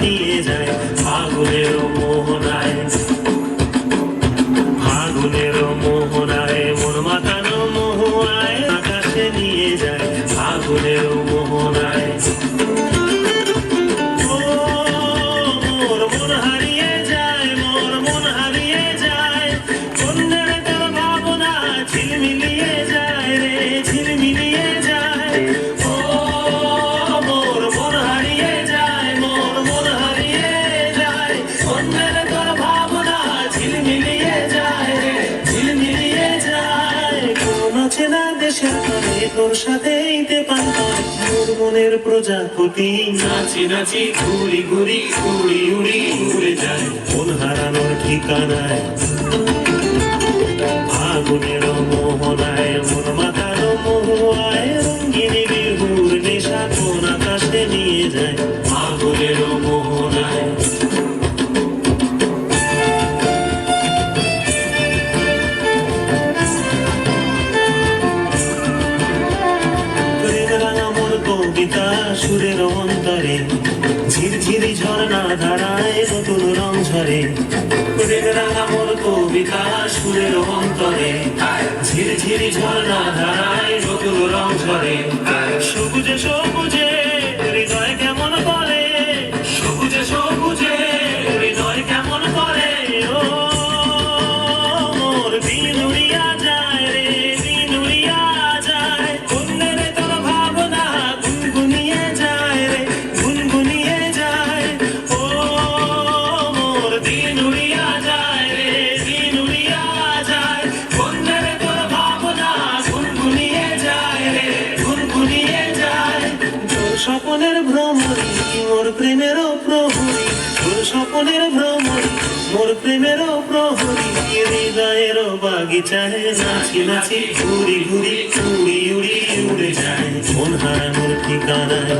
নিয়ে যায় ফাগুনের মোহনায়, ফাগুনের মোহনায় মন মাতানো মোহনায় আকাশে নিয়ে যায় ফাগুনের মোহনায়। মোর মন হারিয়ে যায়, মোর মন হারিয়ে যায়, কন্যার তোর ভাবনা ঝিলমিলিয়ে যায় রে, ঝিলমিলিয়ে যায়। ও মোর মন হারিয়ে যায়, মোর মন হারিয়ে যায়, কন্যার তোর ভাবনা ঝিলমিলিয়ে যায় রে, ঝিলমিলিয়ে যায়। কোন চেনা দেশের তরে তোর সাথে ইতে পান করে মোর মনের প্রজাপতি নাচি নাচি ঘুরি ঘুরি উড়ি উড়ি উড়ে যায় মন হারানোর ঠিকানায়। ফাগুনের মোহনায় মন মাতানো মহুয়ায় রঙ্গিনী বিহুর নেশা কোন আকাশে নিয়ে যায় ফাগুনের মোহনায়। কবিতা সুরের অন্তরে ঝিরঝিরি ঝর্ণা ধারায় নতুন রং ঝরে, রাঙা মোর কবিতা সুরের অন্তরে ঝিরঝিরি ঝর্ণা ধারায় নতুন রং ঝরে। সবুজে সবুজে হৃদয় কেমন করে, সবুজে সবুজে হৃদয় কেমন করে। ও মোর দিন উড়িয়া যায় রে, দিন উড়িয়া যায়, কন্যের তোর ভাবনা গুনগুনিয়ে যায় রে, গুনগুনিয়ে যায়। ও মোর দিন উড়িয়া যায় রে, দিন উড়িয়া যায়, কন্যের তোর ভাবনা গুনগুনিয়ে যায় রে, গুনগুনিয়ে যায়। তোর স্বপনের ভ্রমরি মোর প্রেমেরও প্রহরী, তোর স্বপনের ভ্রমরি মোর প্রেমেরও প্রহরী, হৃদয়ের বাগিচায় নাচি নাচি ঘুরি ঘুরি উড়ি উড়ি উড়ে যায় মন হারানোর ঠিকানায়।